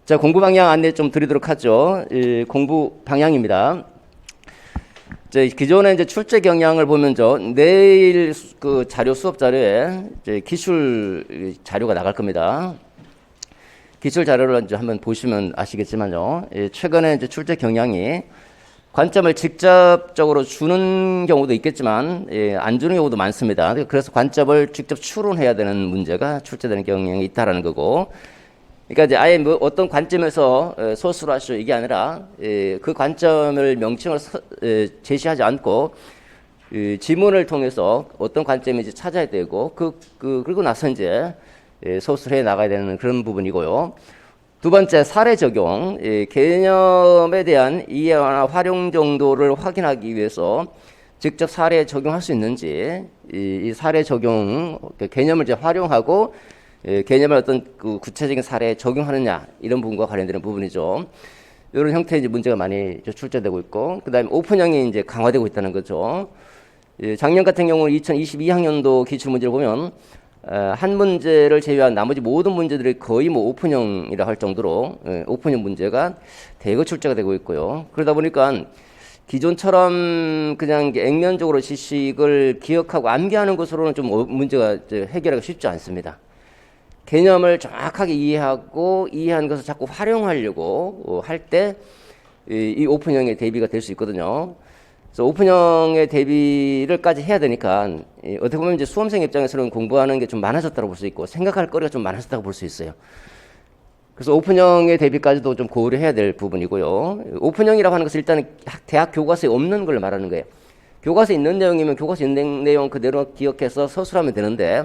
자, 공부 방향 안내 좀 드리도록 하죠. 공부 방향입니다. 기존에 이제 출제 경향을 보면 내일 그 자료 수업 자료에 이제 기출 자료가 나갈 겁니다. 기출 자료를 이제 한번 보시면 아시겠지만요. 최근에 이제 출제 경향이 관점을 직접적으로 주는 경우도 있겠지만 안 주는 경우도 많습니다. 그래서 관점을 직접 추론해야 되는 문제가 출제되는 경향이 있다라는 거고, 그러니까 이제 아예 뭐 어떤 관점에서 소수로 하시오 이게 아니라 그 관점을 명칭을 제시하지 않고 지문을 통해서 어떤 관점인지 찾아야 되고 그리고 나서 이제 소수를 해 나가야 되는 그런 부분이고요. 두 번째, 사례 적용. 개념에 대한 이해나 활용 정도를 확인하기 위해서 직접 사례에 적용할 수 있는지, 이 사례 적용, 개념을 이제 활용하고 개념을 어떤 그 구체적인 사례에 적용하느냐, 이런 부분과 관련되는 부분이죠. 이런 형태의 이제 문제가 많이 출제되고 있고, 그 다음에 오픈형이 이제 강화되고 있다는 거죠. 작년 같은 경우는 2022학년도 기출문제를 보면 한 문제를 제외한 나머지 모든 문제들이 거의 뭐 오픈형이라 할 정도로 오픈형 문제가 대거 출제가 되고 있고요. 그러다 보니까 기존처럼 그냥 액면적으로 지식을 기억하고 암기하는 것으로는 좀 문제가 해결하기가 쉽지 않습니다. 개념을 정확하게 이해하고 이해한 것을 자꾸 활용하려고 할 때 이 오픈형의 대비가 될 수 있거든요. 그래서 오픈형의 대비를까지 해야 되니까 어떻게 보면 이제 수험생 입장에서는 공부하는 게 좀 많아졌다고 볼 수 있고 생각할 거리가 좀 많아졌다고 볼 수 있어요. 그래서 오픈형의 대비까지도 좀 고려해야 될 부분이고요. 오픈형이라고 하는 것은 일단은 대학 교과서에 없는 걸 말하는 거예요. 교과서에 있는 내용이면 교과서에 있는 내용 그대로 기억해서 서술하면 되는데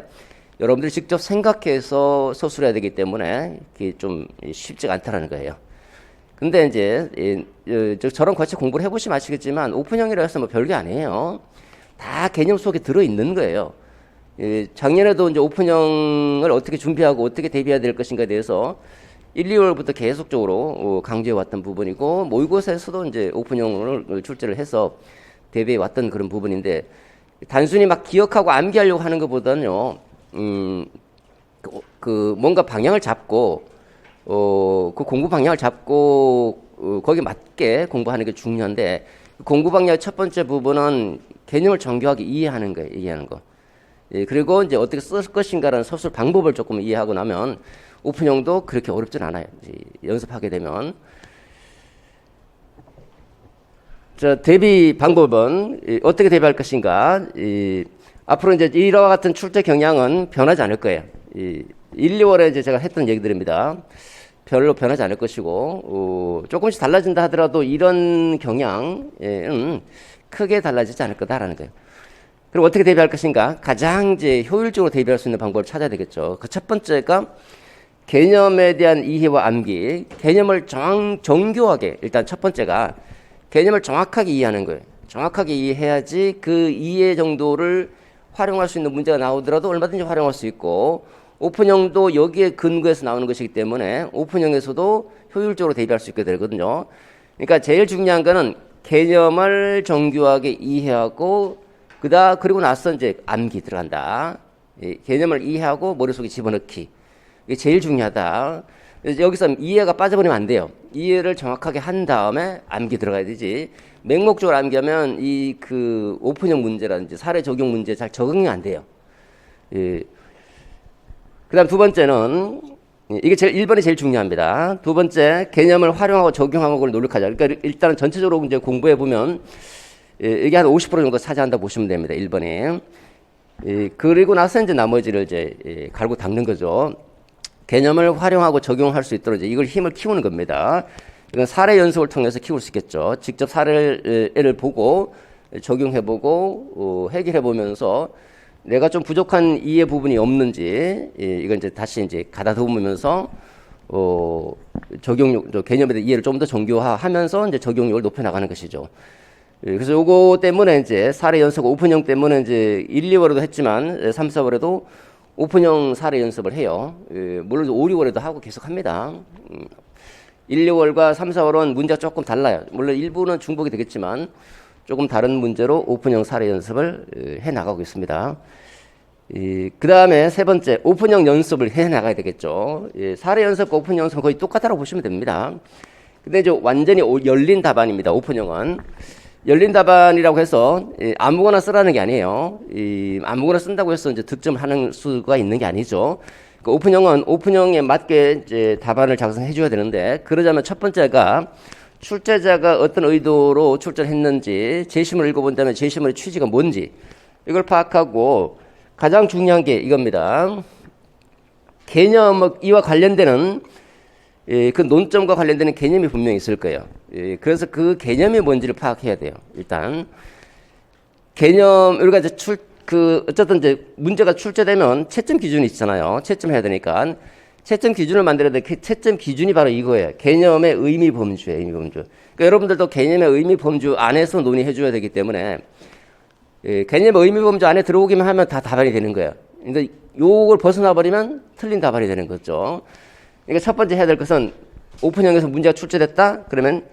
여러분들이 직접 생각해서 서술해야 되기 때문에 그게 좀 쉽지가 않다는 거예요. 근데 이제 저런 거치 공부를 해보시면 아시겠지만 오픈형이라 해서 뭐 별게 아니에요. 다 개념 속에 들어있는 거예요. 작년에도 이제 오픈형을 어떻게 준비하고 어떻게 대비해야 될 것인가에 대해서 1, 2월부터 계속적으로 강조해 왔던 부분이고 모의고사에서도 이제 오픈형을 출제를 해서 대비해 왔던 그런 부분인데 단순히 막 기억하고 암기하려고 하는 것보다는요, 뭔가 방향을 잡고 그 공부 방향을 잡고 거기에 맞게 공부하는 게 중요한데 공부 방향의 첫 번째 부분은 개념을 정교하게 이해하는 거예요. 이해하는 거. 그리고 이제 어떻게 쓸 것인가라는 서술 방법을 조금 이해하고 나면 오픈형도 그렇게 어렵진 않아요. 연습하게 되면. 자, 대비 방법은 어떻게 대비할 것인가? 앞으로 이제 이와 같은 출제 경향은 변하지 않을 거예요. 1, 2월에 이제 제가 했던 얘기들입니다. 별로 변하지 않을 것이고, 조금씩 달라진다 하더라도 이런 경향은 크게 달라지지 않을 거다라는 거예요. 그리고 어떻게 대비할 것인가? 가장 이제 효율적으로 대비할 수 있는 방법을 찾아야 되겠죠. 그 첫 번째가 개념에 대한 이해와 암기, 개념을 정교하게, 일단 첫 번째가 개념을 정확하게 이해하는 거예요. 정확하게 이해해야지 그 이해 정도를 활용할 수 있는 문제가 나오더라도 얼마든지 활용할 수 있고 오픈형도 여기에 근거해서 나오는 것이기 때문에 오픈형에서도 효율적으로 대비할 수 있게 되거든요. 그러니까 제일 중요한 거는 개념을 정교하게 이해하고 그리고 나서 이제 암기 들어간다. 개념을 이해하고 머릿속에 집어넣기. 이게 제일 중요하다. 여기서 이해가 빠져버리면 안 돼요. 이해를 정확하게 한 다음에 암기 들어가야 되지. 맹목적으로 암기하면 그 오픈형 문제라든지 사례 적용 문제 잘 적응이 안 돼요. 그 다음 두 번째는 이게 1번이 제일 중요합니다. 두 번째, 개념을 활용하고 적용하는 걸 노력하자. 그러니까 일단은 전체적으로 이제 공부해 보면 이게 한 50% 정도 차지한다 보시면 됩니다. 1번이. 그리고 나서 이제 나머지를 이제 갈고 닦는 거죠. 개념을 활용하고 적용할 수 있도록 이제 이걸 힘을 키우는 겁니다. 이건 사례 연습을 통해서 키울 수 있겠죠. 직접 사례를 보고 적용해보고 해결해보면서 내가 좀 부족한 이해 부분이 없는지 이건 이제 다시 이제 가다듬으면서 개념에 대한 이해를 좀 더 정교화하면서 이제 적용력을 높여나가는 것이죠. 그래서 요거 때문에 이제 사례 연습 오픈형 때문에 이제 1, 2월에도 했지만 3, 4월에도 오픈형 사례 연습을 해요. 물론 5, 6월에도 하고 계속 합니다. 1, 2월과 3, 4월은 문제가 조금 달라요. 물론 일부는 중복이 되겠지만 조금 다른 문제로 오픈형 사례 연습을 해 나가고 있습니다. 그 다음에 세 번째, 오픈형 연습을 해 나가야 되겠죠. 사례 연습과 오픈 연습은 거의 똑같다고 보시면 됩니다. 근데 이제 완전히 열린 답안입니다. 오픈형은. 열린 답안이라고 해서 아무거나 쓰라는 게 아니에요. 아무거나 쓴다고 해서 이제 득점을 하는 수가 있는 게 아니죠. 그 오픈형은 오픈형에 맞게 이제 답안을 작성해 줘야 되는데, 그러자면 첫 번째가 출제자가 어떤 의도로 출제했는지, 제시문을 읽어본다면 제시문의 취지가 뭔지 이걸 파악하고, 가장 중요한 게 이겁니다. 개념, 이와 관련되는 그 논점과 관련되는 개념이 분명히 있을 거예요. 그래서 그 개념이 뭔지를 파악해야 돼요. 일단 개념, 우리가 이제 어쨌든 이제 문제가 출제되면 채점 기준이 있잖아요. 채점해야 되니까 채점 기준을 만들어야 돼. 그 채점 기준이 바로 이거예요. 개념의 의미 범주예요. 의미 범주. 그러니까 여러분들도 개념의 의미 범주 안에서 논의해 줘야 되기 때문에, 개념의 의미 범주 안에 들어오기만 하면 다 답안이 되는 거예요. 그러니까 요걸 벗어나 버리면 틀린 답안이 되는 거죠. 그러니까 첫 번째 해야 될 것은, 오픈형에서 문제가 출제됐다 그러면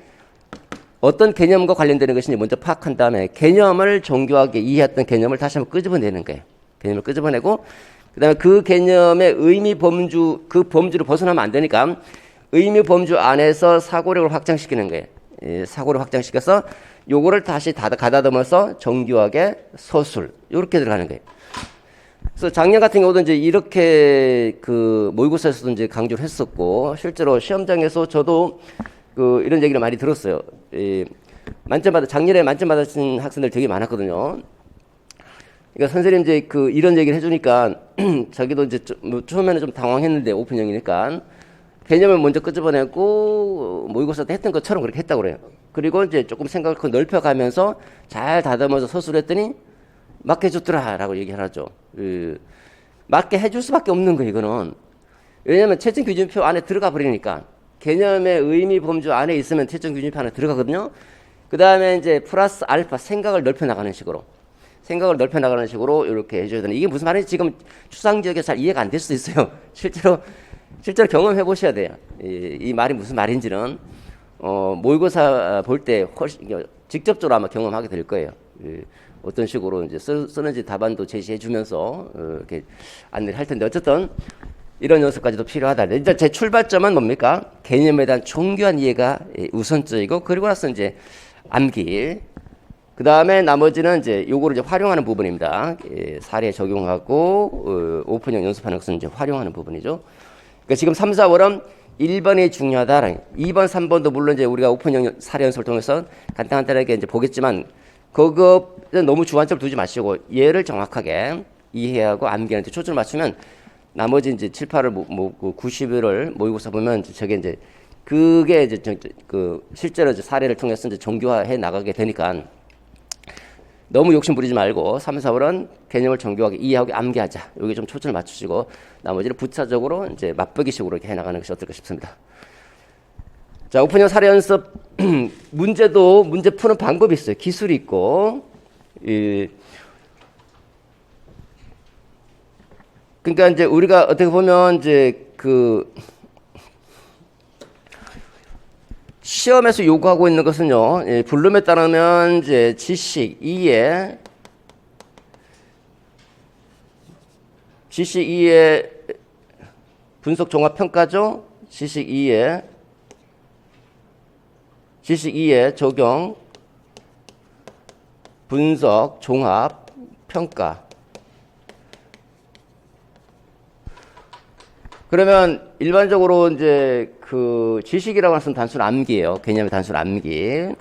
어떤 개념과 관련되는 것인지 먼저 파악한 다음에 개념을 정교하게 이해했던 개념을 다시 한번 끄집어내는 거예요. 개념을 끄집어내고, 그 다음에 그 개념의 의미 범주, 그 범주를 벗어나면 안 되니까 의미 범주 안에서 사고력을 확장시키는 거예요. 사고를 확장시켜서 요거를 다시 가다듬어서 정교하게 서술, 요렇게 들어가는 거예요. 그래서 작년 같은 경우도 이제 이렇게 그 모의고사에서도 이제 강조를 했었고, 실제로 시험장에서 저도 이런 얘기를 많이 들었어요. 작년에 만점 받으신 학생들 되게 많았거든요. 그러니까 선생님 이제 이런 얘기를 해주니까 자기도 이제 처음에는 좀 당황했는데, 오픈형이니까 개념을 먼저 끄집어내고 모의고사 때 했던 것처럼 그렇게 했다고 그래요. 그리고 이제 조금 생각을 넓혀가면서 잘 다듬어서 서술했더니 맞게 해줬더라라고 얘기하죠. 맞게 해줄 수밖에 없는 거예요, 이거는. 왜냐하면 채점 기준표 안에 들어가 버리니까. 개념의 의미 범주 안에 있으면 채점 기준표 안에 들어가거든요. 그 다음에 이제 플러스 알파, 생각을 넓혀 나가는 식으로 이렇게 해줘야 되는. 이게 무슨 말인지 지금 추상 지역에 잘 이해가 안 될 수도 있어요. 실제로 경험해 보셔야 돼요. 이 말이 무슨 말인지는 모의고사 볼 때 훨씬 직접적으로 아마 경험하게 될 거예요. 어떤 식으로 이제 쓰는지 답안도 제시해 주면서 이렇게 안내를 할 텐데, 어쨌든 이런 연습까지도 필요하다. 이제 제 출발점은 뭡니까? 개념에 대한 정교한 이해가 우선적이고, 그리고 나서 이제 암기. 그 다음에 나머지는 이제 요거를 이제 활용하는 부분입니다. 사례 적용하고 오픈형 연습하는 것은 이제 활용하는 부분이죠. 그러니까 지금 3, 4월은 1번이 중요하다. 2번, 3번도 물론 이제 우리가 오픈형 사례 연습을 통해서 간단하게 이제 보겠지만, 그거는 너무 주안점을 두지 마시고 얘를 정확하게 이해하고 암기하는데 초점을 맞추면 나머지 이제 7, 8을 90일을 모의고사 보면 저게 이제 그게 이제 실제로 이제 사례를 통해서 이제 정교화해 나가게 되니까 너무 욕심 부리지 말고 3, 4월은 개념을 정교하게 이해하고 암기하자. 여기 좀 초점을 맞추시고 나머지는 부차적으로 이제 맛보기식으로 이렇게 해 나가는 것이 어떨까 싶습니다. 자, 오픈형 사례 연습 문제 푸는 방법이 있어요. 기술이 있고, 그러니까 이제 우리가 어떻게 보면 이제 시험에서 요구하고 있는 것은요, 블룸에 따르면 이제 지식 2의 분석 종합 평가죠. 지식 2의 적용, 분석, 종합, 평가. 그러면 일반적으로 이제 지식이라고 하는 것은 단순 암기예요. 개념의 단순 암기.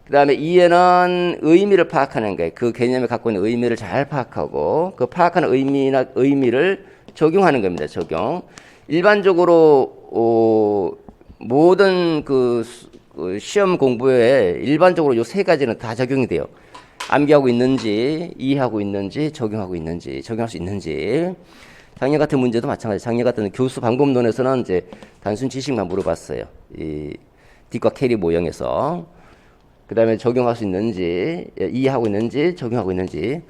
그 다음에 2에는 의미를 파악하는 거예요. 그 개념이 갖고 있는 의미를 잘 파악하고, 그 파악하는 의미를 적용하는 겁니다. 적용. 일반적으로 모든 시험 공부에 일반적으로 요 세 가지는 다 적용이 돼요. 암기하고 있는지, 이해하고 있는지, 적용하고 있는지, 적용할 수 있는지. 작년 같은 문제도 마찬가지. 작년 같은 교수 방법론에서는 이제 단순 지식만 물어봤어요. 이 딕과 캐리 모형에서. 그 다음에 적용할 수 있는지, 이해하고 있는지, 적용하고 있는지.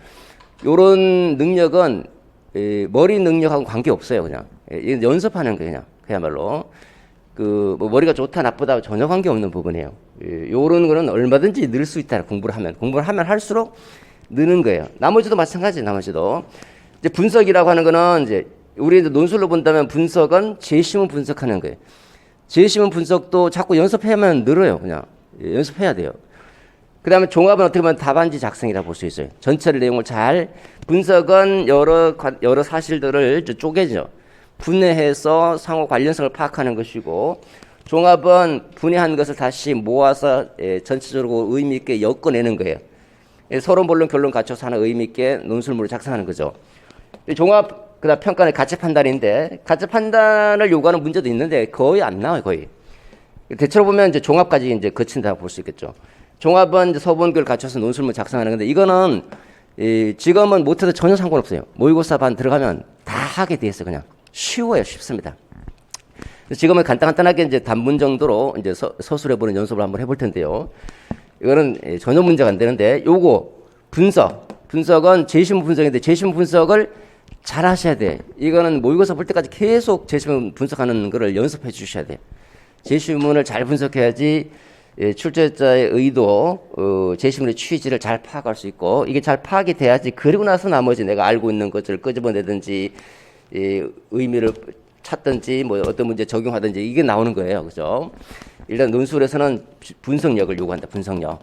요런 능력은 머리 능력하고 관계없어요. 그냥. 연습하는 거예요. 그야말로. 머리가 좋다, 나쁘다 전혀 관계없는 부분이에요. 요런 거는 얼마든지 늘 수 있다. 공부를 하면 할수록 느는 거예요. 나머지도 마찬가지예요. 나머지도. 이제 분석이라고 하는 거는 이제 우리 논술로 본다면 분석은 제시문 분석하는 거예요. 제시문 분석도 자꾸 연습해야만 늘어요. 그냥 연습해야 돼요. 그 다음에 종합은 어떻게 보면 답안지 작성이라 볼 수 있어요. 전체를 내용을 잘 분석은 여러 사실들을 쪼개죠. 분해해서 상호 관련성을 파악하는 것이고 종합은 분해한 것을 다시 모아서 전체적으로 의미 있게 엮어내는 거예요. 서론, 본론, 결론 갖춰서 하나 의미 있게 논술문을 작성하는 거죠. 종합, 그다음 평가는 가치 판단인데 가치 판단을 요구하는 문제도 있는데 거의 안 나와요, 거의. 대체로 보면 이제 종합까지 이제 거친다고 볼 수 있겠죠. 종합은 이제 서본교를 갖춰서 논술문 작성하는 건데 이거는 지금은 못해도 전혀 상관없어요. 모의고사 반 들어가면 다 하게 돼 있어요, 그냥. 쉬워요, 쉽습니다. 지금은 간단하게 이제 단문 정도로 이제 서술해보는 연습을 한번 해볼 텐데요. 이거는 전혀 문제가 안 되는데 요거 분석은 제시문 분석인데 제시문 분석을 잘 하셔야 돼. 이거는 모의고사 볼 때까지 계속 제시문 분석하는 거를 연습해 주셔야 돼. 제시문을 잘 분석해야지 출제자의 의도, 제시문의 취지를 잘 파악할 수 있고 이게 잘 파악이 돼야지 그리고 나서 나머지 내가 알고 있는 것을 끄집어내든지 의미를 찾든지 뭐 어떤 문제 적용하든지 이게 나오는 거예요. 그죠? 일단 논술에서는 분석력을 요구한다. 분석력.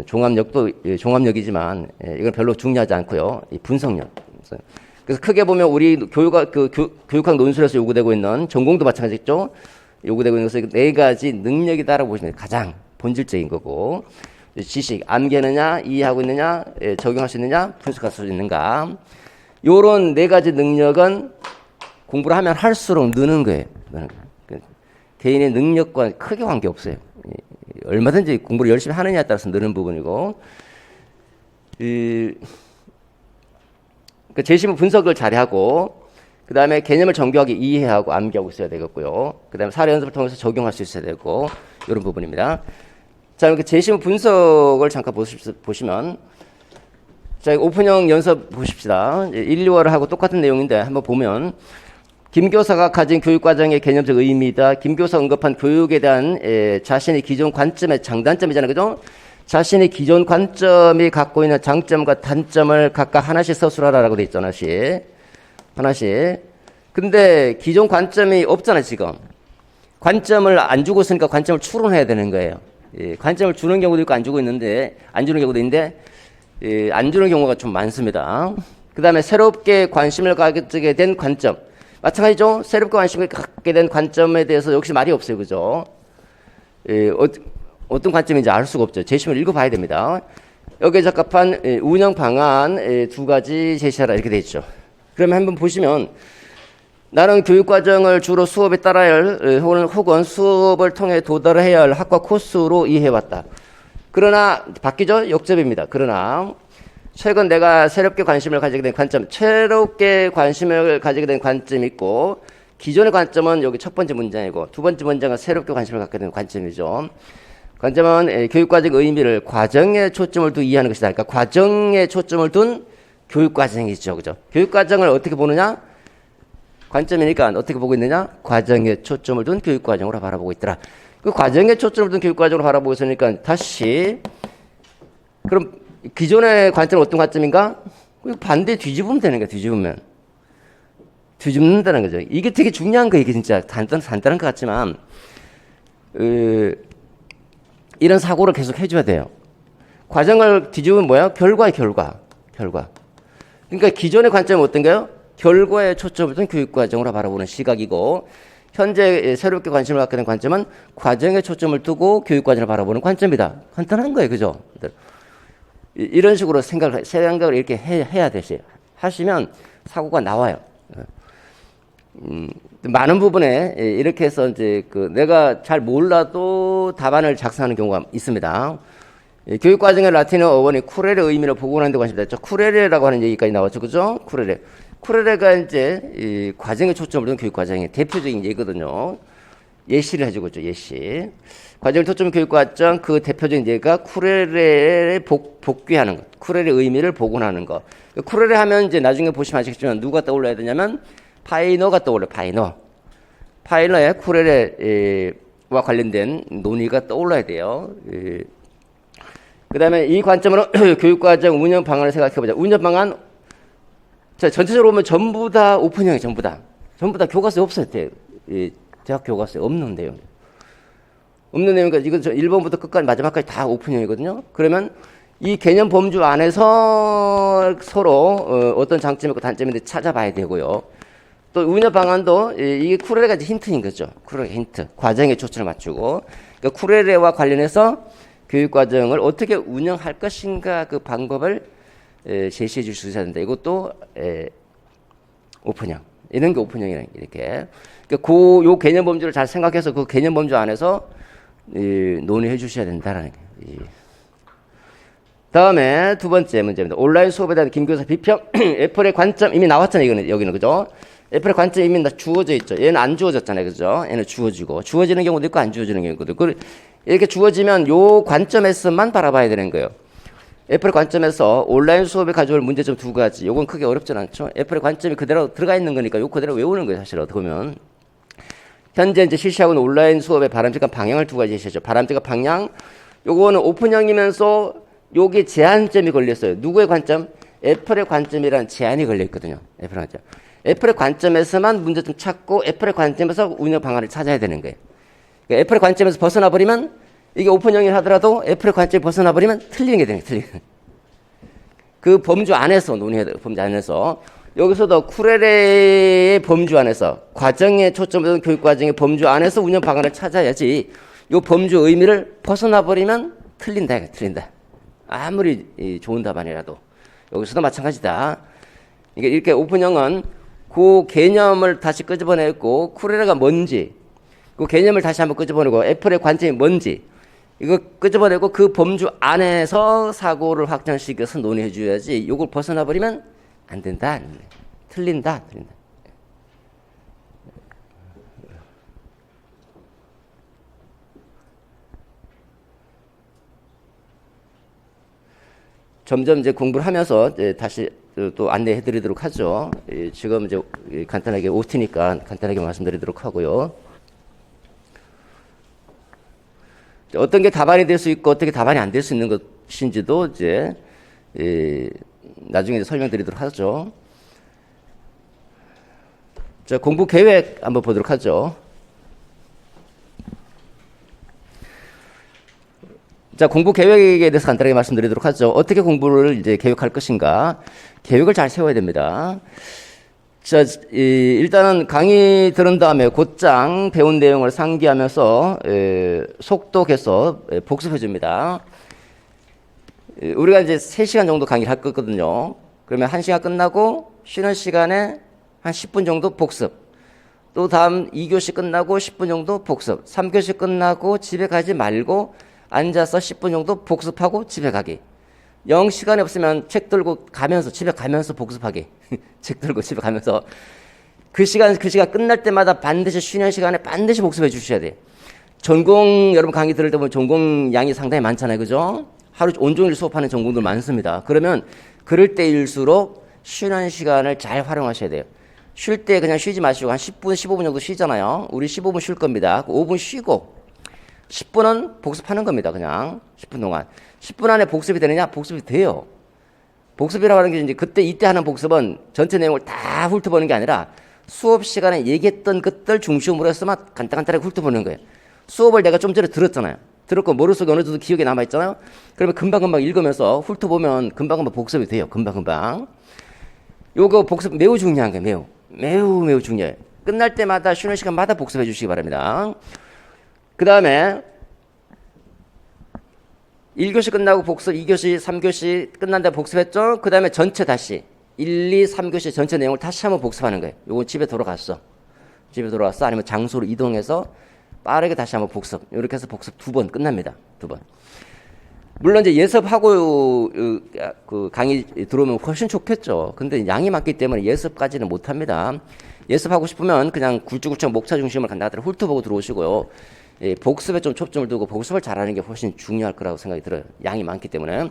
종합력도 종합력이지만 이건 별로 중요하지 않고요. 이 분석력. 그래서 크게 보면 우리 교육학 논술에서 요구되고 있는 전공도 마찬가지겠죠. 요구되고 있는 것은 네 가지 능력이다라고 보시면 돼요. 가장 본질적인 거고 지식, 암기하느냐, 이해하고 있느냐, 적용할 수 있느냐, 분석할 수 있는가. 요런 네 가지 능력은 공부를 하면 할수록 느는 거예요. 개인의 능력과 크게 관계없어요. 얼마든지 공부를 열심히 하느냐에 따라서 느는 부분이고 제시문 분석을 잘하고 그 다음에 개념을 정교하게 이해하고 암기하고 있어야 되겠고요. 그 다음에 사례 연습을 통해서 적용할 수 있어야 되고 이런 부분입니다. 자, 이렇게 제시문 분석을 잠깐 보시면 자, 오픈형 연습 보십시다. 1, 2월을 하고 똑같은 내용인데 한번 보면 김 교사가 가진 교육과정의 개념적 의미이다. 김 교사 언급한 교육에 대한 자신의 기존 관점의 장단점이잖아요. 그죠? 자신의 기존 관점이 갖고 있는 장점과 단점을 각각 하나씩 서술하라라고 돼 있죠. 하나씩. 근데 기존 관점이 없잖아요, 지금. 관점을 안 주고 있으니까 관점을 추론해야 되는 거예요. 관점을 주는 경우도 있고 안 주는 경우도 있는데 안 주는 경우가 좀 많습니다. 그 다음에 새롭게 관심을 가지게 된 관점. 마찬가지죠. 새롭게 관심을 갖게 된 관점에 대해서 역시 말이 없어요. 그죠? 어떤 관점인지 알 수가 없죠. 제시문을 읽어봐야 됩니다. 여기에 적합한 운영 방안 두 가지 제시하라 이렇게 돼 있죠. 그러면 한번 보시면 나는 교육과정을 주로 수업에 따라야 할 혹은 수업을 통해 도달해야 할 학과 코스로 이해해왔다. 그러나 바뀌죠? 역접입니다. 그러나 최근 내가 새롭게 관심을 가지게 된 관점, 새롭게 관심을 가지게 된 관점이 있고 기존의 관점은 여기 첫 번째 문장이고 두 번째 문장은 새롭게 관심을 갖게 된 관점이죠. 관점은 교육과정 의미를 과정에 초점을 두 이해하는 것이다. 그러니까 과정에 초점을 둔 교육과정이죠. 그죠? 교육과정을 어떻게 보느냐? 관점이니까 어떻게 보고 있느냐? 과정에 초점을 둔 교육과정으로 바라보고 있더라. 그 과정에 초점을 둔 교육과정으로 바라보고 있으니까 다시 그럼 기존의 관점은 어떤 관점인가? 반대 뒤집으면 되는 거야. 뒤집는다는 거죠. 이게 되게 중요한 거예요. 이게 진짜 간단한 것 같지만 이런 사고를 계속 해줘야 돼요. 과정을 뒤집으면 뭐야? 결과의 결과. 그러니까 기존의 관점은 어떤가요? 결과에 초점을 둔 교육과정으로 바라보는 시각이고 현재 새롭게 관심을 갖게 된 관점은 과정에 초점을 두고 교육과정을 바라보는 관점이다. 간단한 거예요. 그죠? 이런 식으로 생각을 이렇게 해야 되세요. 하시면 사고가 나와요. 많은 부분에 이렇게 해서 이제 내가 잘 몰라도 답안을 작성하는 경우가 있습니다. 교육과정의 라틴어 어원이 쿠레레 의미를 복원하는 데 관심이 있죠. 쿠레레라고 하는 얘기까지 나왔죠. 그죠? 쿠레레가 이제 이 과정에 초점을 둔 교육과정의 대표적인 예거든요. 예시를 해주고 있죠. 예시. 과정을 초점 교육과정 그 대표적인 예가 쿠레레를 복귀하는 것. 쿠레레 의미를 복원하는 것. 쿠레레 하면 이제 나중에 보시면 아시겠지만 누가 떠올라야 되냐면 파이너가 떠올라요. 파이너의 쿠레레와 관련된 논의가 떠올라야 돼요. 그 다음에 이 관점으로 교육과정 운영 방안을 생각해보자. 운영 방안 자, 전체적으로 보면 전부 다 오픈형이 전부 다 교과서에 없어요. 대학 교과서에 없는 내용. 없는 내용이니까 이건 1번부터 끝까지 마지막까지 다 오픈형이거든요. 그러면 이 개념 범주 안에서 서로 어떤 장점이 있고 단점이 있는지 찾아봐야 되고요. 또 운영 방안도 이게 쿠레레가 이제 힌트인 거죠. 쿠레레 힌트. 과정에 초점을 맞추고. 그러니까 쿠레레와 관련해서 교육 과정을 어떻게 운영할 것인가 그 방법을 제시해 줄 수 있어야 된다. 이것도 오픈형. 이런 게 오픈형이라는 게 이렇게. 그러니까 요 개념 범주를 잘 생각해서 그 개념 범주 안에서 논의해 주셔야 된다라는 게. 다음에 두 번째 문제입니다. 온라인 수업에 대한 김교사 비평. 애플의 관점 이미 나왔잖아요. 여기는 그죠? 애플의 관점 이미 다 주어져 있죠. 얘는 안 주어졌잖아요. 그죠? 얘는 주어지고 주어지는 경우도 있고 안 주어지는 경우도 있고 이렇게 주어지면 요 관점에서만 바라봐야 되는 거예요. 애플의 관점에서 온라인 수업에 가져올 문제점 두 가지. 요건 크게 어렵진 않죠. 애플의 관점이 그대로 들어가 있는 거니까 요 그대로 외우는 거예요. 사실 어떻게 보면. 현재 이제 실시하고 있는 온라인 수업의 바람직한 방향을 두 가지 제시하죠. 바람직한 방향. 요거는 오픈형이면서 요게 제한점이 걸렸어요. 누구의 관점? 애플의 관점이라는 제한이 걸려 있거든요. 애플의 관점. 애플의 관점에서만 문제점 찾고 애플의 관점에서 운영 방안을 찾아야 되는 거예요. 그러니까 애플의 관점에서 벗어나 버리면 이게 오픈형이 하더라도 애플의 관점에 벗어나 버리면 틀리는 게 되는 거예요. 그 범주 안에서 논의해야 돼요. 범주 안에서. 여기서도 쿠레레의 범주 안에서 과정에 초점을 둔 교육 과정의 범주 안에서 운영 방안을 찾아야지 이 범주 의미를 벗어나 버리면 틀린다. 아무리 좋은 답안이라도 여기서도 마찬가지다. 그러니까 이렇게 오픈형은 그 개념을 다시 끄집어내고 쿠레레가 뭔지 그 개념을 다시 한번 끄집어내고 애플의 관점이 뭔지 이거 끄집어내고 그 범주 안에서 사고를 확장시켜서 논의해 줘야지 이걸 벗어나 버리면 안 된다. 틀린다. 점점 이제 공부를 하면서 이제 다시 또 안내해 드리도록 하죠. 지금 이제 간단하게 OT니까 간단하게 말씀드리도록 하고요. 어떤 게 답안이 될 수 있고 어떻게 답안이 안 될 수 있는 것인지도 이제 나중에 이제 설명드리도록 하죠. 자, 공부 계획 한번 보도록 하죠. 자, 공부 계획에 대해서 간단하게 말씀드리도록 하죠. 어떻게 공부를 이제 계획할 것인가? 계획을 잘 세워야 됩니다. 자, 일단은 강의 들은 다음에 곧장 배운 내용을 상기하면서 속독해서 복습해 줍니다. 우리가 이제 3시간 정도 강의를 할 거거든요. 그러면 1시간 끝나고 쉬는 시간에 한 10분 정도 복습. 또 다음 2교시 끝나고 10분 정도 복습. 3교시 끝나고 집에 가지 말고 앉아서 10분 정도 복습하고 집에 가기. 영 시간이 없으면 책 들고 가면서 집에 가면서 복습하기. 책 들고 집에 가면서 그 시간 끝날 때마다 반드시 쉬는 시간에 반드시 복습해 주셔야 돼요. 전공 여러분 강의 들을 때 보면 전공 양이 상당히 많잖아요. 그죠? 하루 온종일 수업하는 전공들 많습니다. 그러면 그럴 때일수록 쉬는 시간을 잘 활용하셔야 돼요. 쉴 때 그냥 쉬지 마시고 한 10분, 15분 정도 쉬잖아요. 우리 15분 쉴 겁니다. 5분 쉬고 10분은 복습하는 겁니다. 그냥 10분 동안. 10분 안에 복습이 되느냐? 복습이 돼요. 복습이라고 하는 게 이제 그때 이때 하는 복습은 전체 내용을 다 훑어보는 게 아니라 수업 시간에 얘기했던 것들 중심으로 해서만 간단하게 훑어보는 거예요. 수업을 내가 좀 전에 들었잖아요. 들었고 머릿속에 어느 정도 기억에 남아있잖아요. 그러면 금방금방 읽으면서 훑어보면 금방금방 복습이 돼요. 금방금방. 요거 복습 매우 중요한 거예요. 매우 중요해요. 끝날 때마다 쉬는 시간마다 복습해 주시기 바랍니다. 그 다음에 1교시 끝나고 복습, 2교시, 3교시 끝난 다음에 복습했죠? 그 다음에 전체 다시 1, 2, 3교시 전체 내용을 다시 한번 복습하는 거예요. 요건 집에 돌아갔어. 아니면 장소로 이동해서 빠르게 다시 한번 복습. 이렇게 해서 복습 2번 끝납니다. 2번. 물론 이제 예습하고 그 강의 들어오면 훨씬 좋겠죠. 근데 양이 많기 때문에 예습까지는 못 합니다. 예습하고 싶으면 그냥 굵직굵직 목차 중심을 간단하게 훑어보고 들어오시고요. 복습에 좀 초점을 두고 복습을 잘하는 게 훨씬 중요할 거라고 생각이 들어요. 양이 많기 때문에.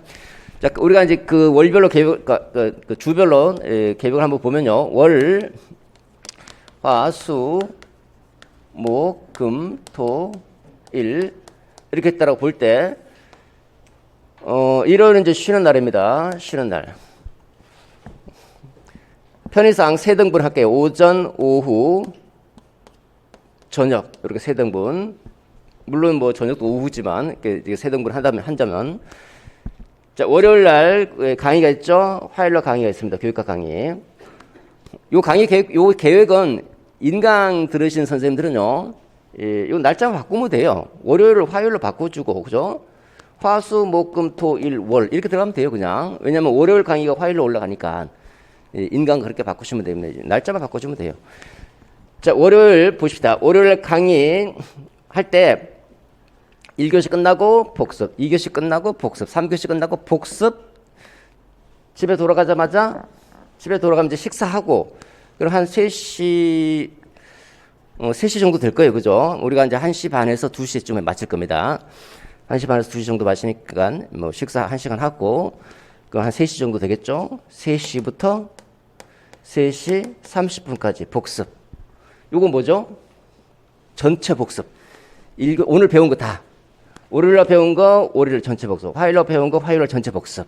자, 우리가 이제 그 월별로 계획, 그 주별로 계획을 한번 보면요. 월, 화, 수, 목, 금, 토, 일 이렇게 했다라고 볼 때, 일요일은 이제 쉬는 날입니다. 쉬는 날. 편의상 세 등분 할게요. 오전, 오후, 저녁 이렇게 세 등분. 물론 뭐 저녁도 오후지만 이렇게 세 등분 한다면 자, 월요일 날 강의가 있죠. 화요일 날 강의가 있습니다. 교육학 강의. 요 계획은 인강 들으시는 선생님들은요. 요 날짜만 바꾸면 돼요. 월요일을 화요일로 바꿔주고 그죠? 화수 목 금 토 일 월 이렇게 들어가면 돼요. 그냥. 왜냐면 월요일 강의가 화요일로 올라가니까 인강 그렇게 바꾸시면 됩니다. 날짜만 바꿔주면 돼요. 자, 월요일 보십시다. 월요일 강의 할 때 1교시 끝나고 복습, 2교시 끝나고 복습, 3교시 끝나고 복습, 집에 돌아가자마자 집에 돌아가면 이제 식사하고 그럼 한 3시 3시 정도 될 거예요. 그죠? 우리가 이제 1시 반에서 2시쯤에 마칠 겁니다. 1시 반에서 2시 정도 마시니까 뭐 식사 1시간 하고 그럼 한 3시 정도 되겠죠? 3시부터 3시 30분까지 복습. 요거 뭐죠? 전체 복습. 오늘 배운 거 다. 월요일날 배운 거 월요일 전체 복습. 화요일날 배운 거 화요일 전체 복습.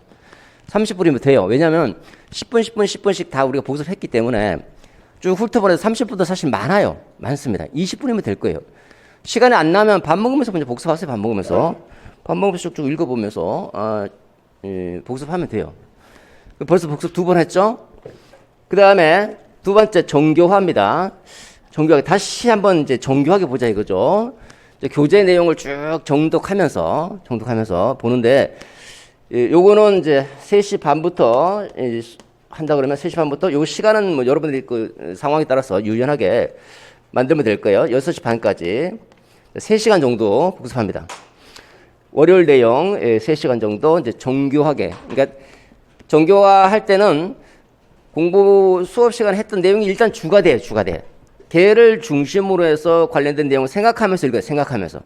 30분이면 돼요. 왜냐하면 10분씩 다 우리가 복습했기 때문에 쭉 훑어보내서 30분도 사실 많아요. 많습니다. 20분이면 될 거예요. 시간이 안 나면 밥 먹으면서 먼저 복습하세요. 밥 먹으면서 쭉쭉 읽어보면서 복습하면 돼요. 벌써 복습 2번 했죠? 그 다음에 두 번째 정교화입니다. 정교하게 다시 한번 이제 정교하게 보자 이거죠. 교재 내용을 쭉 정독하면서 보는데 요거는 이제 3시 반부터 한다 그러면 3시 반부터 요 시간은 뭐 여러분들이 그 상황에 따라서 유연하게 만들면 될 거예요. 6시 반까지 3시간 정도 복습합니다. 월요일 내용 3시간 정도 이제 정교하게. 그러니까 정교화 할 때는 공부 수업 시간에 했던 내용이 일단 주가 돼요. 걔를 중심으로 해서 관련된 내용을 생각하면서 읽어요. 생각하면서.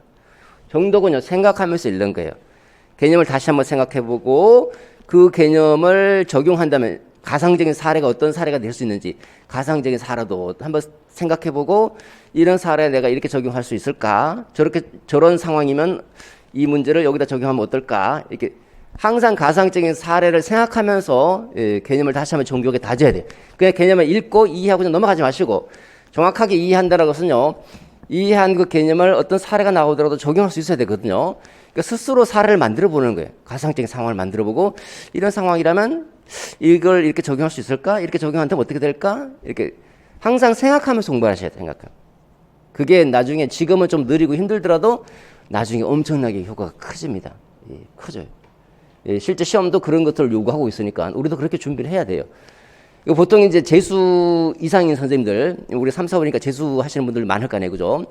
정독은요. 생각하면서 읽는 거예요. 개념을 다시 한번 생각해보고 그 개념을 적용한다면 가상적인 사례가 어떤 사례가 될 수 있는지 가상적인 사례도 한번 생각해보고 이런 사례 내가 이렇게 적용할 수 있을까? 저런 상황이면 이 문제를 여기다 적용하면 어떨까? 이렇게 항상 가상적인 사례를 생각하면서 개념을 다시 한번 정교하게 다져야 돼요. 그냥 개념을 읽고 이해하고 그냥 넘어가지 마시고 정확하게 이해한다는 것은요. 이해한 그 개념을 어떤 사례가 나오더라도 적용할 수 있어야 되거든요. 그러니까 스스로 사례를 만들어 보는 거예요. 가상적인 상황을 만들어 보고 이런 상황이라면 이걸 이렇게 적용할 수 있을까? 이렇게 적용한다면 어떻게 될까? 이렇게 항상 생각하면서 공부하셔야 돼요. 생각하면. 그게 나중에 지금은 좀 느리고 힘들더라도 나중에 엄청나게 효과가 커집니다. 커져요. 실제 시험도 그런 것들을 요구하고 있으니까 우리도 그렇게 준비를 해야 돼요. 보통 이제 재수 이상인 선생님들, 우리 3, 4월이니까 재수 하시는 분들 많을 거 아니에요. 그죠?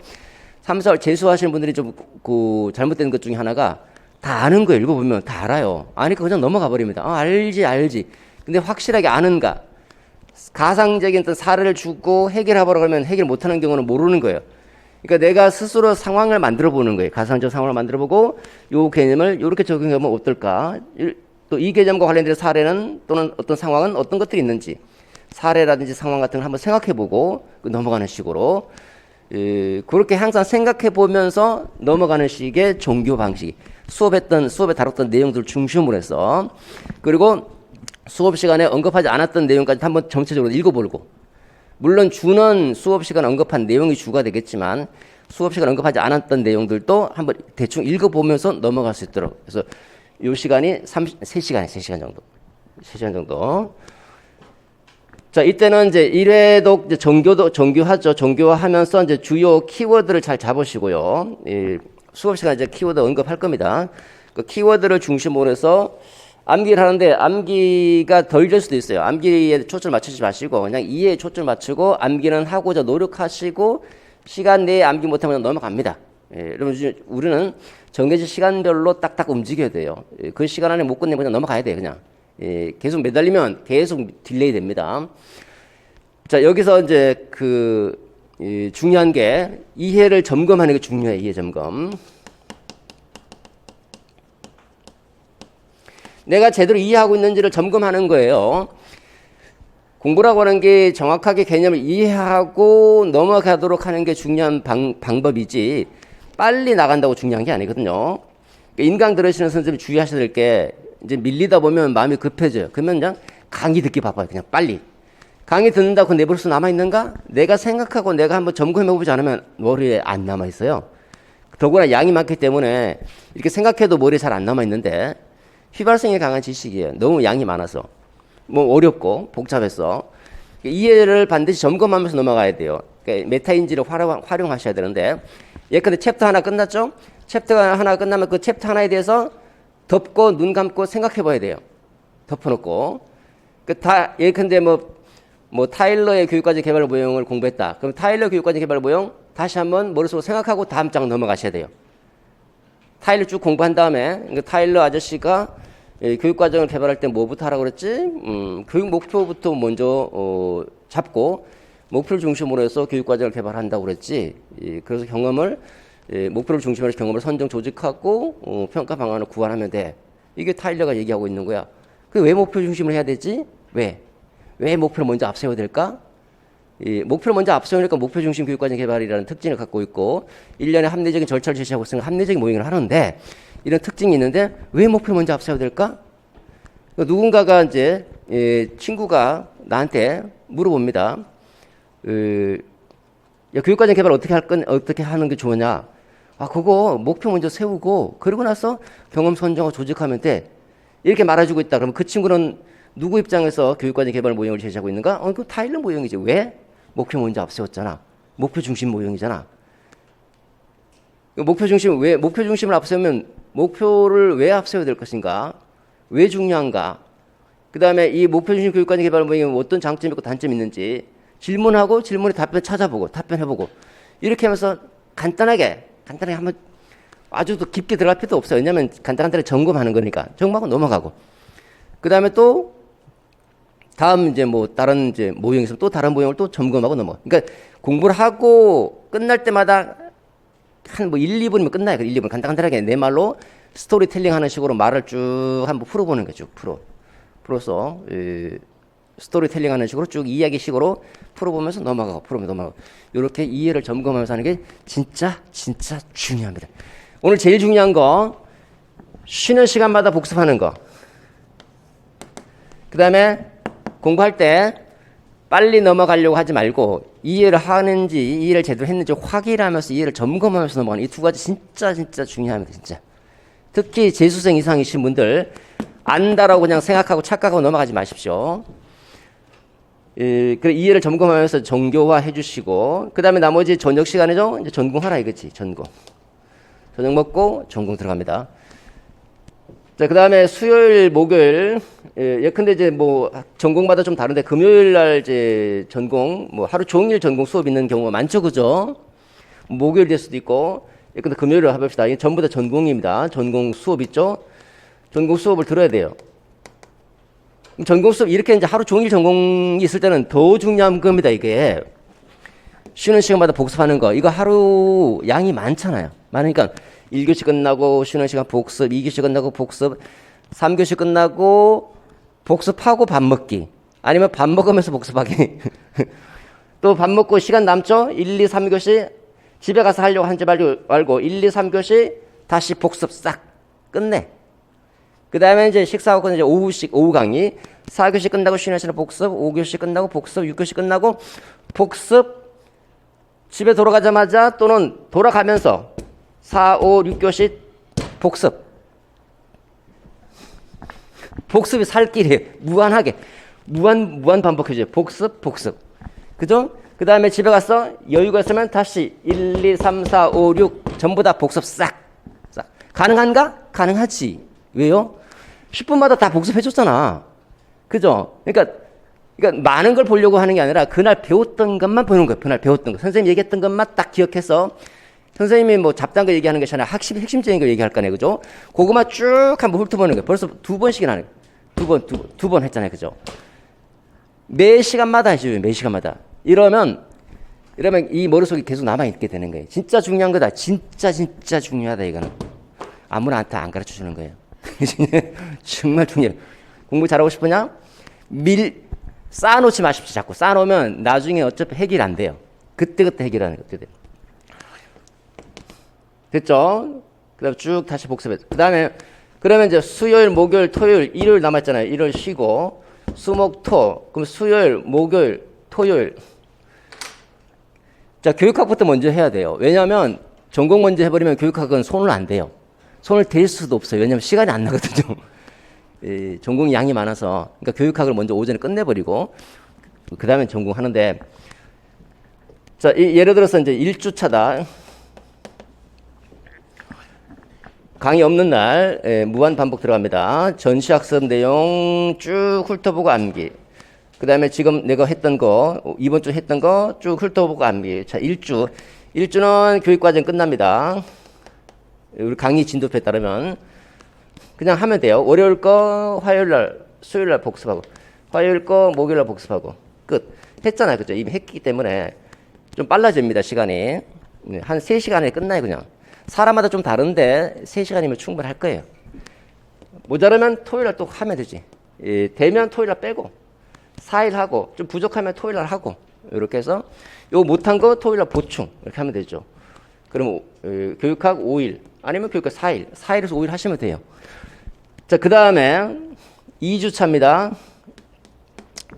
3, 4월 재수 하시는 분들이 좀 잘못된 것 중에 하나가 다 아는 거 읽어보면 다 알아요. 아니까 그냥 넘어가 버립니다. 알지. 근데 확실하게 아는가? 가상적인 어떤 사례를 주고 해결해보라고 하면 해결 못하는 경우는 모르는 거예요. 그러니까 내가 스스로 상황을 만들어 보는 거예요. 가상적 상황을 만들어 보고 요 개념을 이렇게 적용하면 어떨까? 또 이 개념과 관련된 사례는 또는 어떤 상황은 어떤 것들이 있는지 사례라든지 상황 같은 걸 한번 생각해 보고 넘어가는 식으로 그렇게 항상 생각해 보면서 넘어가는 식의 종교 방식. 수업에 다뤘던 내용들을 중심으로 해서 그리고 수업 시간에 언급하지 않았던 내용까지 한번 전체적으로 읽어보고 물론 주는 수업 시간 언급한 내용이 주가 되겠지만 수업 시간 언급하지 않았던 내용들도 한번 대충 읽어보면서 넘어갈 수 있도록 그래서 요 시간이 3시간 정도. 3시간 정도. 자, 이때는 이제 1회독 이제 정교하죠. 정교하면서 이제 주요 키워드를 잘 잡으시고요. 수업 시간 이제 키워드 언급할 겁니다. 그 키워드를 중심으로 해서 암기를 하는데 암기가 덜 될 수도 있어요. 암기에 초점을 맞추지 마시고 그냥 이해에 초점을 맞추고 암기는 하고자 노력하시고 시간 내에 암기 못하면 넘어갑니다. 여러분 우리는 정해진 시간별로 딱딱 움직여야 돼요. 그 시간 안에 못 끝내면 그냥 넘어가야 돼요. 그냥 계속 매달리면 계속 딜레이 됩니다. 자 여기서 이제 중요한 게 이해를 점검하는 게 중요해요. 이해 점검. 내가 제대로 이해하고 있는지를 점검하는 거예요. 공부라고 하는 게 정확하게 개념을 이해하고 넘어가도록 하는 게 중요한 방법이지 빨리 나간다고 중요한 게 아니거든요. 인강 들으시는 선생님이 주의하셔야 될 게 이제 밀리다 보면 마음이 급해져요. 그러면 그냥 강의 듣기 바빠요. 그냥 빨리 강의 듣는다고 내 머릿속에 남아있는가? 내가 생각하고 내가 한번 점검해보지 않으면 머리에 안 남아있어요. 더구나 양이 많기 때문에 이렇게 생각해도 머리에 잘 안 남아있는데 휘발성이 강한 지식이에요. 너무 양이 많아서. 뭐 어렵고 복잡해서. 이해를 반드시 점검하면서 넘어가야 돼요. 그러니까 메타인지를 활용하셔야 되는데 예컨대 챕터 하나 끝났죠? 챕터가 하나 끝나면 그 챕터 하나에 대해서 덮고 눈 감고 생각해 봐야 돼요. 덮어놓고. 예컨대 뭐 타일러의 교육과정 개발 모형을 공부했다. 그럼 타일러 교육과정 개발 모형 다시 한번 머릿속으로 생각하고 다음 장 넘어가셔야 돼요. 타일러 쭉 공부한 다음에 그러니까 타일러 아저씨가 교육과정을 개발할 때 뭐부터 하라고 그랬지? 교육 목표부터 먼저 잡고 목표를 중심으로 해서 교육과정을 개발한다고 그랬지. 그래서 목표를 중심으로 해서 경험을 선정 조직하고 평가 방안을 구안하면 돼. 이게 타일러가 얘기하고 있는 거야. 왜 목표 중심으로 해야 되지? 왜 목표를 먼저 앞세워야 될까? 목표를 먼저 앞세우니까 목표 중심 교육과정 개발이라는 특징을 갖고 있고 1년에 합리적인 절차를 제시하고 있으면 합리적인 모형을 하는데 이런 특징이 있는데 왜 목표를 먼저 앞세워야 될까? 누군가가 이제 친구가 나한테 물어봅니다. 야, 교육과정 개발 어떻게 하는 게 좋으냐? 그거 목표 먼저 세우고 그러고 나서 경험 선정하고 조직하면 돼. 이렇게 말해주고 있다. 그러면 그 친구는 누구 입장에서 교육과정 개발 모형을 제시하고 있는가? 그 타일러 모형이지. 왜? 목표 먼저 앞세웠잖아. 목표 중심 모형이잖아. 목표 중심을 앞세우면 목표를 왜 앞세워야 될 것인가? 왜 중요한가? 그 다음에 이 목표 중심 교육과정 개발 모형이 어떤 장점이 있고 단점이 있는지 질문하고 질문에 답변 찾아보고 답변해보고 이렇게 하면서 간단하게 한번 아주 또 깊게 들어갈 필요도 없어요. 왜냐하면 간단하게 점검하는 거니까 점검하고 넘어가고 그 다음에 또 다음 이제 뭐 다른 이제 모형이 있으면 또 다른 모형을 또 점검하고 넘어. 그러니까 공부를 하고 끝날 때마다 한 뭐 1, 2분이면 끝나요. 1, 2분 간단하게 내 말로 스토리텔링 하는 식으로 말을 쭉 한번 풀어보는 거죠. 풀어서 스토리텔링 하는 식으로 쭉 이야기식으로 풀어보면서 넘어가고 이렇게 이해를 점검하면서 하는 게 진짜 중요합니다. 오늘 제일 중요한 거 쉬는 시간마다 복습하는 거. 그 다음에 공부할 때 빨리 넘어가려고 하지 말고 이해를 제대로 했는지 확인하면서 이해를 점검하면서 넘어가는 이 두 가지 진짜 중요합니다. 진짜. 특히 재수생 이상이신 분들 안다라고 그냥 생각하고 착각하고 넘어가지 마십시오. 그래 이해를 점검하면서 정교화 해주시고 그 다음에 나머지 저녁 시간에죠. 이제 전공하라 이거지. 저녁 먹고 전공 들어갑니다. 자, 그 다음에 수요일, 목요일, 예컨대 이제 뭐 전공마다 좀 다른데 금요일 날 이제 전공, 뭐 하루 종일 전공 수업 있는 경우가 많죠, 그죠? 목요일 될 수도 있고, 예컨대 금요일을 해봅시다. 이게 전부 다 전공입니다. 전공 수업 있죠? 전공 수업을 들어야 돼요. 전공 수업 이렇게 이제 하루 종일 전공이 있을 때는 더 중요한 겁니다, 이게. 쉬는 시간마다 복습하는 거. 이거 하루 양이 많잖아요. 많으니까 1교시 끝나고 쉬는 시간 복습, 2교시 끝나고 복습, 3교시 끝나고 복습하고 밥 먹기. 아니면 밥 먹으면서 복습하기. 또 밥 먹고 시간 남죠? 1, 2, 3교시 집에 가서 하려고 하지 말고 1, 2, 3교시 다시 복습 싹 끝내. 그 다음에 이제 식사하고 이제 오후 강의. 4교시 끝나고 쉬는 시간 복습, 5교시 끝나고 복습, 6교시 끝나고 복습, 집에 돌아가자마자 또는 돌아가면서 4, 5, 6교시 복습. 복습이 살길이에요. 무한하게. 무한 반복해줘요. 복습. 그죠? 그 다음에 집에 가서 여유가 있으면 다시 1, 2, 3, 4, 5, 6 전부 다 복습 싹. 가능한가? 가능하지. 왜요? 10분마다 다 복습해줬잖아. 그죠? 그러니까 많은 걸 보려고 하는 게 아니라 그날 배웠던 것만 보는 거예요. 그날 배웠던 거. 선생님이 얘기했던 것만 딱 기억해서 선생님이 뭐 잡다한 거 얘기하는 게 아니라 핵심적인 걸 얘기할 거네. 그죠? 그거만 쭉 한번 훑어보는 거예요. 벌써 2번씩이나 하는 거예요. 두 번 했잖아요. 그죠? 매 시간마다 하시죠. 매 시간마다. 이러면 이 머릿속에 계속 남아있게 되는 거예요. 진짜 중요한 거다. 진짜 중요하다. 이거는. 아무나한테 안 가르쳐 주는 거예요. 정말 중요해요. 공부 잘하고 싶으냐? 쌓아놓지 마십시오. 자꾸 쌓아놓으면 나중에 어차피 해결 안 돼요. 그때 해결하는 거. 그때. 됐죠? 그 다음에 쭉 다시 복습해. 그 다음에, 그러면 이제 수요일, 목요일, 토요일, 일요일 남았잖아요. 일요일 쉬고, 수목토, 그럼 수요일, 목요일, 토요일. 자, 교육학부터 먼저 해야 돼요. 왜냐하면 전공 먼저 해버리면 교육학은 손을 안 대요. 손을 댈 수도 없어요. 왜냐하면 시간이 안 나거든요. 전공 양이 많아서. 그러니까 교육학을 먼저 오전에 끝내버리고 그 다음에 전공하는데, 자, 예를 들어서 이제 1주차다. 강의 없는 날 무한 반복 들어갑니다. 전시학습 내용 쭉 훑어보고 암기. 그 다음에 지금 내가 했던 거, 이번 주 했던 거 쭉 훑어보고 암기. 자, 1주는 교육과정 끝납니다. 우리 강의 진도표에 따르면 그냥 하면 돼요. 월요일 거 화요일 날, 수요일 날 복습하고, 화요일 거 목요일 날 복습하고 끝. 했잖아요. 그죠? 이미 했기 때문에 좀 빨라집니다. 시간이. 한 3시간에 끝나요. 그냥. 사람마다 좀 다른데 3시간이면 충분할 거예요. 모자라면 토요일 날 또 하면 되지. 되면 토요일 날 빼고 4일 하고, 좀 부족하면 토요일 날 하고, 이렇게 해서 요거 못한 거 토요일 날 보충 이렇게 하면 되죠. 그럼 교육학 5일 아니면 교육학 4일에서 5일 하시면 돼요. 자, 그 다음에 2주차입니다.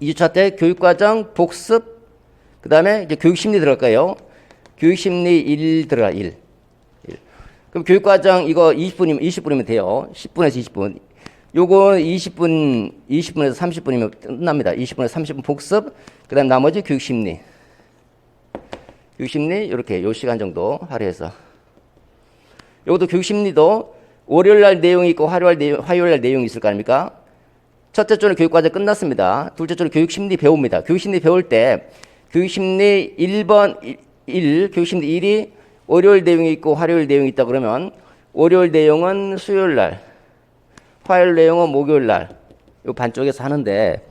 2주차 때 교육과정 복습, 그 다음에 이제 교육심리 들어갈까요? 교육심리 1 들어가, 1. 그럼 교육과정 이거 20분이면 돼요. 10분에서 20분. 요거 20분에서 30분이면 끝납니다. 20분에서 30분 복습, 그 다음 나머지 교육심리. 교육심리, 요렇게, 요 시간 정도 할애해서. 요것도 교육심리도 월요일 날 내용이 있고 화요일 날 내용이 있을 거 아닙니까? 첫째 주는 교육과정 끝났습니다. 둘째 주는 교육심리 배웁니다. 교육심리 배울 때, 교육심리 1번, 교육심리 1이 월요일 내용이 있고 화요일 내용이 있다 그러면, 월요일 내용은 수요일 날, 화요일 내용은 목요일 날, 요 반쪽에서 하는데,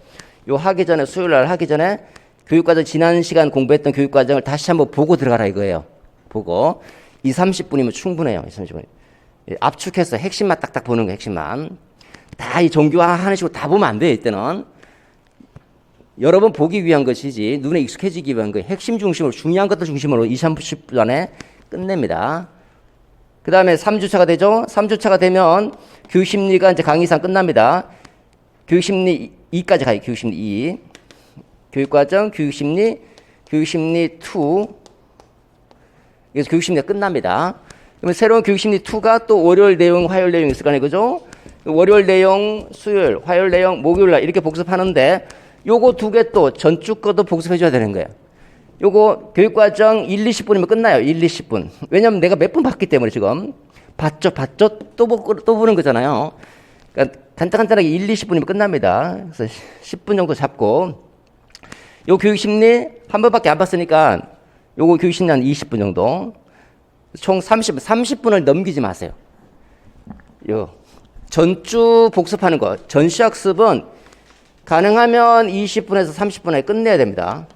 요 하기 전에, 수요일 날 하기 전에 교육과정 지난 시간 공부했던 교육과정을 다시 한번 보고 들어가라 이거예요. 보고. 30분이면 충분해요. 30분. 압축해서 핵심만 딱딱 보는 거, 핵심만. 다 이 정규화 하는 식으로 다 보면 안 돼요, 이때는. 여러 번 보기 위한 것이지, 눈에 익숙해지기 위한 거예요. 핵심 중심으로, 중요한 것들 중심으로 30분 안에 끝냅니다. 그 다음에 3주차가 되죠. 3주차가 되면 교육심리가 이제 강의상 끝납니다. 교육심리 2까지 가요. 교육심리 2. 교육과정, 교육심리 2. 그래서 교육심리가 끝납니다. 그러면 새로운 교육심리 2가 또 월요일 내용, 화요일 내용 있을 거 아니에요. 그죠? 월요일 내용, 수요일, 화요일 내용, 목요일 날 이렇게 복습하는데, 요거 2개 또 전주 거도 복습해줘야 되는 거예요. 요거 교육과정 1, 20분이면 끝나요. 1, 20분. 왜냐면 내가 몇 분 봤기 때문에 지금. 봤죠. 또 보는 거잖아요. 그러니까 간단하게 1, 20분이면 끝납니다. 그래서 10분 정도 잡고. 요 교육심리 한 번밖에 안 봤으니까 요거 교육심리 한 20분 정도. 총 30분을 넘기지 마세요. 요 전주 복습하는 거. 전시학습은 가능하면 20분에서 30분에 끝내야 됩니다.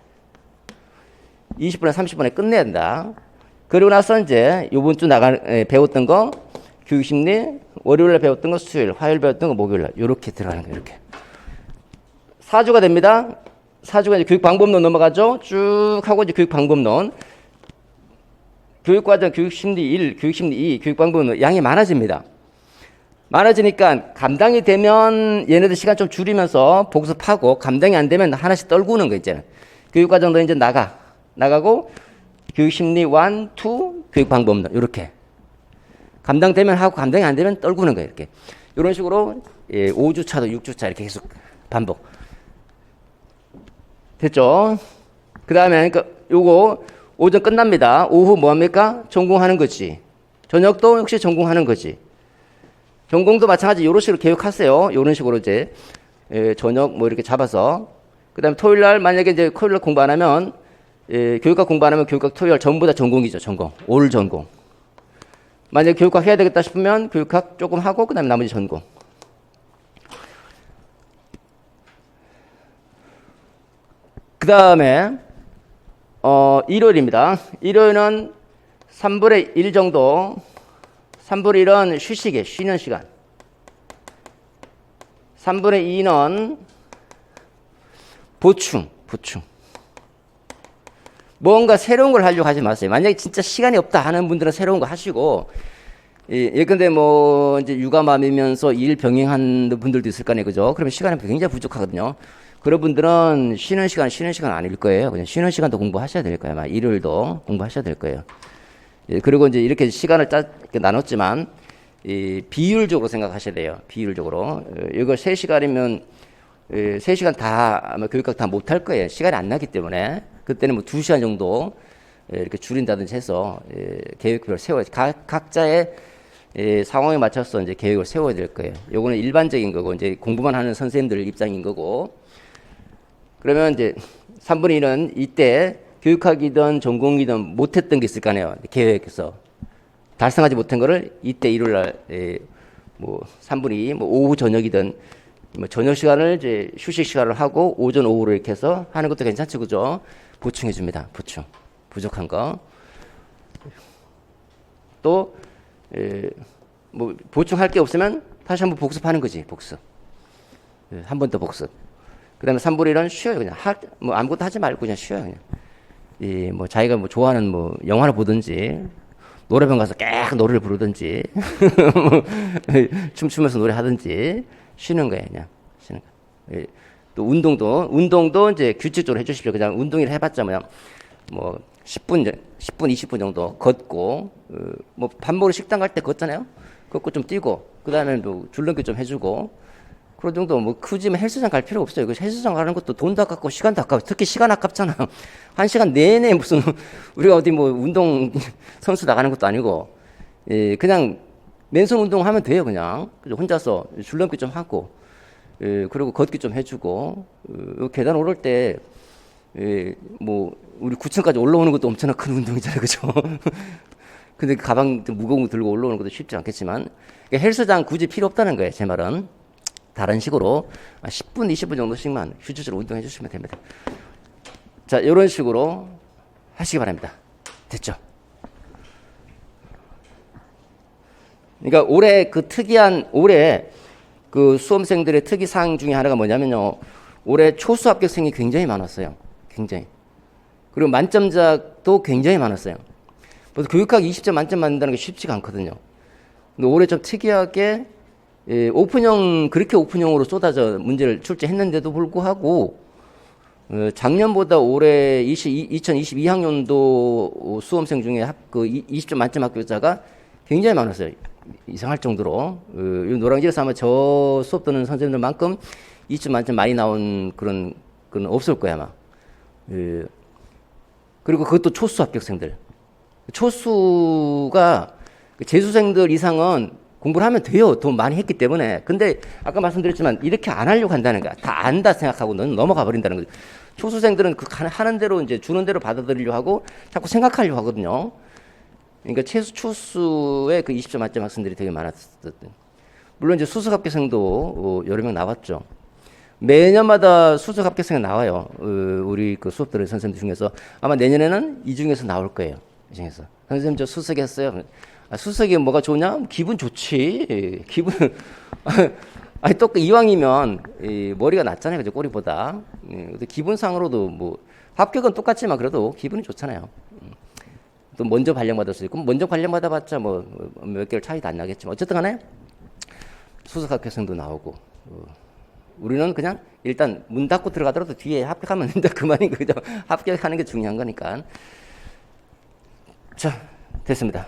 20분에서 30분에 끝내야 된다. 그리고 나서 이제 요번 주 배웠던 거, 교육심리, 월요일에 배웠던 거, 수요일, 화요일 배웠던 거, 목요일날. 요렇게 들어가는 거예요, 이렇게. 4주가 됩니다. 4주가 이제 교육방법론 넘어가죠. 쭉 하고 이제 교육방법론. 교육과정, 교육심리 1, 교육심리 2, 교육방법론 양이 많아집니다. 많아지니까 감당이 되면 얘네들 시간 좀 줄이면서 복습하고, 감당이 안 되면 하나씩 떨구는 거 있잖아요. 교육과정도 이제 나가고, 교육심리 1, 2, 교육방법론 이렇게 감당되면 하고, 감당이 안 되면 떨구는 거예요. 이렇게 이런 식으로 5주차도 6주차 이렇게 계속 반복. 됐죠? 그 다음에 그러니까 요거 오전 끝납니다. 오후 뭐 합니까? 전공하는 거지. 저녁도 역시 전공하는 거지. 전공도 마찬가지 이런 식으로 계획하세요. 이런 식으로 이제 저녁 뭐 이렇게 잡아서. 그 다음에 토요일 날 만약에 이제 토요일 날 공부 안 하면 교육학 공부 안 하면 교육학 토요일 전부 다 전공이죠. 전공. 올 전공. 만약에 교육학 해야 되겠다 싶으면 교육학 조금 하고 그 다음에 나머지 전공. 그 다음에 일요일입니다. 일요일은 3분의 1 정도, 3분의 1은 휴식에 쉬는 시간, 3분의 2는 보충. 뭔가 새로운 걸 하려고 하지 마세요. 만약에 진짜 시간이 없다 하는 분들은 새로운 거 하시고, 예컨대 뭐 이제 육아맘이면서 일 병행하는 분들도 있을 거 아니에요, 그죠? 그러면 시간이 굉장히 부족하거든요. 그런 분들은 쉬는 시간 아닐 거예요. 그냥 쉬는 시간도 공부하셔야 될 거예요. 아마 일요일도 공부하셔야 될 거예요. 그리고 이제 이렇게 시간을 이렇게 나눴지만 비율적으로 생각하셔야 돼요. 비율적으로. 이거 3시간이면 3시간 다 아마 교육학 다 못할 거예요. 시간이 안 나기 때문에. 그때는 뭐 2시간 정도 이렇게 줄인다든지 해서 계획표를 세워야지. 각자의 상황에 맞춰서 이제 계획을 세워야 될 거예요. 요거는 일반적인 거고, 이제 공부만 하는 선생님들 입장인 거고. 그러면 이제 3분의 1은 이때 교육학이든 전공이든 못했던 게 있을 거 아니에요. 계획에서. 달성하지 못한 거를 이때 일요일 날, 뭐 3분의 2, 뭐 오후 저녁이든 뭐 저녁 시간을 이제 휴식 시간을 하고 오전 오후로 이렇게 해서 하는 것도 괜찮죠, 그죠? 보충해 줍니다. 보충. 부족한 거. 또, 뭐, 보충할 게 없으면 다시 한번 복습하는 거지, 복습. 한 번 더 복습. 그 다음에 3분의 1은 쉬어요, 그냥. 뭐, 아무것도 하지 말고 그냥 쉬어요, 그냥. 뭐, 자기가 뭐, 좋아하는 뭐, 영화를 보든지, 노래방 가서 깨끗 노래를 부르든지, 춤추면서 노래하든지, 쉬는 거예요, 그냥. 쉬는 거. 또, 운동도 이제 규칙적으로 해주십시오. 그냥 운동을 해봤자 뭐 10분, 20분 정도 걷고, 뭐 밥 먹으러 식당 갈 때 걷잖아요. 걷고 좀 뛰고, 그 다음에 또 줄넘기 좀 해주고, 그런 정도 뭐 굳이 헬스장 갈 필요 없어요. 헬스장 가는 것도 돈도 아깝고 시간도 아까워. 특히 시간 아깝잖아. 1시간 내내 무슨 우리가 어디 뭐 운동 선수 나가는 것도 아니고, 그냥 맨손 운동하면 돼요. 그냥 혼자서 줄넘기 좀 하고, 그리고 걷기 좀 해주고, 계단 오를 때 뭐 우리 9층까지 올라오는 것도 엄청나 큰 운동이잖아요, 그죠? 근데 가방 무거운 거 들고 올라오는 것도 쉽지 않겠지만, 그러니까 헬스장 굳이 필요 없다는 거예요, 제 말은. 다른 식으로 10분, 20분 정도씩만 휴지적으로 운동해 주시면 됩니다. 자, 이런 식으로 하시기 바랍니다. 됐죠? 그러니까 올해 그 수험생들의 특이사항 중에 하나가 뭐냐면요. 올해 초수 합격생이 굉장히 많았어요. 굉장히. 그리고 만점작도 굉장히 많았어요. 그래서 교육학 20점 만점 받는다는 게 쉽지가 않거든요. 근데 올해 좀 특이하게 그렇게 오픈형으로 쏟아져 문제를 출제했는데도 불구하고 작년보다 올해 2022학년도 수험생 중에 그 20점 만점 합격자가 굉장히 많았어요. 이상할 정도로. 노량진에서 아마 저 수업 듣는 선생님들만큼 20점 만점 많이 나온 그런 없을 거야, 아마. 그리고 그것도 초수 합격생들. 초수가 재수생들 이상은 공부를 하면 돼요. 돈 많이 했기 때문에. 근데 아까 말씀드렸지만 이렇게 안 하려고 한다는 거야. 다 안다 생각하고 넘어가 버린다는 거죠. 초수생들은 하는 대로 이제 주는 대로 받아들이려고 하고 자꾸 생각하려고 하거든요. 그러니까 초수의 그 20점 만점 학생들이 되게 많았었던. 물론 이제 수석 합격생도 여러 명 나왔죠. 매년마다 수석 합격생이 나와요. 우리 그 수업 들은 선생님들 중에서 아마 내년에는 이 중에서 나올 거예요. 이 중에서. 선생님 저 수석했어요. 수석이 뭐가 좋냐? 기분 좋지. 아니 또 이왕이면 머리가 낫잖아요, 그죠? 꼬리보다. 기분상으로도 뭐 합격은 똑같지만 그래도 기분이 좋잖아요. 또 먼저 발령받을 수 있고 먼저 발령받아봤자 뭐 몇 개월 차이도 안 나겠지만 어쨌든 간에 수석 합격생도 나오고 우리는 그냥 일단 문 닫고 들어가더라도 뒤에 합격하면 된다 그만인 거죠. 합격하는 게 중요한 거니까. 자, 됐습니다.